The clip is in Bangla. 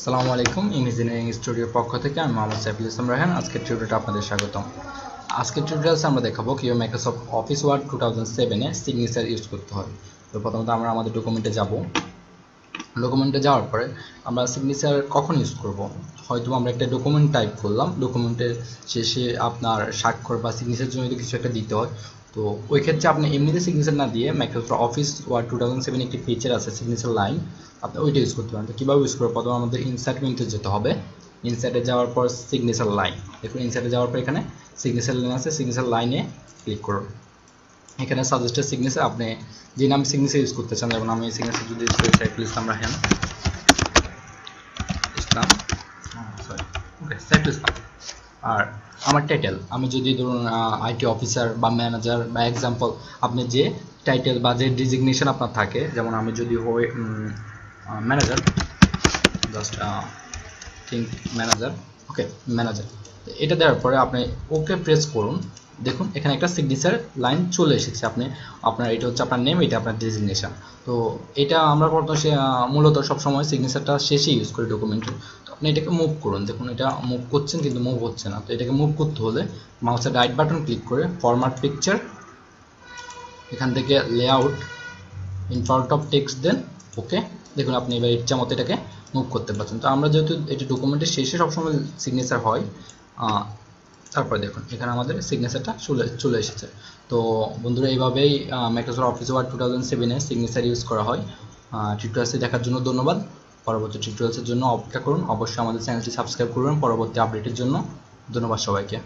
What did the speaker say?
আসসালামু আলাইকুম। ইমেজিনিয়ারিং স্টুডিওর পক্ষ থেকে আমি মোহাম্মদ সাইফুল ইসলাম রায়হান। আজকের টিউটোরিয়ালে আপনাদের স্বাগতম। আজকের টিউটোরিয়ালে আমরা দেখাবো কিভাবে মাইক্রোসফট অফিস ওয়ার্ড 2007 এ সিগনেচার ইউজ করতে হয়। তো প্রথমত আমরা আমাদের ডকুমেন্টে যাব। ডকুমেন্টে যাওয়ার পরে আমরা সিগনেচার কখন ইউজ করব, হয়তো আমরা একটা ডকুমেন্ট টাইপ করলাম, ডকুমেন্টের শেষে আপনার স্বাক্ষর বা সিগনেচার জন্য কিছু একটা দিতে হয়। তো ওই ক্ষেত্রে আপনি এমনিতে সিগনেচার না দিয়ে মাইক্রোসফট অফিস ওয়ার্ড 2007 একটি ফিচার আছে সিগনেচার লাইন, আপনি ওইটা ইউজ করতে পারেন। তো কীভাবে ইউজ করবো, প্রথমে আমাদের ইনসার্ট মেনুতে যেতে হবে। ইনসার্টে যাওয়ার পর সিগনেচার লাইন, দেখুন ইনসার্টে যাওয়ার পর এখানে সিগনেচার লাইন আছে, সিগনেচার লাইনে ক্লিক করুন। এখানে সাজেস্টেড সিগনেচার আপনি যে নাম সিগনেচার ইউজ করতে চান, যেমন আমি সিগনেচার যদি ইউজ করি সাইফুল ইসলাম রায়হান ইসলাম, ওকে সাইফুল ইসলাম। আর আমার টাইটেল আমি যদি ধরুন আইটি অফিসার বা ম্যানেজার বা এক্সাম্পল আপনি যে টাইটেল বা যে ডিজিগনেশন আপনার থাকে, যেমন আমি যদি হই ম্যানেজার, জাস্ট থিঙ্ক ম্যানেজার, ওকে ম্যানেজার। এটা দেওয়ার পরে আপনি ওকে প্রেস করুন। দেখুন এখানে একটা সিগনেচার লাইন চলে এসেছে। আপনার এটা হচ্ছে আপনার নেম, এটা আপনার ডেজিগনেশন। তো এটা আমরা মূলত সবসময় সিগনেচারটা শেষে ইউজ করি ডকুমেন্টের। তো আপনি এটাকে মুভ করুন, দেখুন এটা মুভ করছেন কিন্তু মুভ হচ্ছে না। তো এটাকে মুভ করতে হলে মাউসের রাইট বাটন ক্লিক করে ফরম্যাট পিকচার, এখান থেকে layout, in front of text then okay. দেখুন আপনি এবার ইচ্ছা মতো এটাকে মুভ করতে পারছেন। তো আমরা যেহেতু এটি ডকুমেন্টের শেষে সবসময় সিগনেচার হয়, তারপরে দেখুন এখানে আমাদের সিগনেচারটা চলে এসেছে। তো বন্ধুরা এইভাবেই মাইক্রোসফট অফিস ওয়ার্ড 2007 এ সিগনেচার ইউজ করা হয়। টিউটোরিয়ালটি দেখার জন্য ধন্যবাদ। পরবর্তী টিউটোরিয়ালসের জন্য অপেক্ষা করুন। অবশ্যই আমাদের চ্যানেলটি সাবস্ক্রাইব করবেন পরবর্তী আপডেটের জন্য। ধন্যবাদ সবাইকে।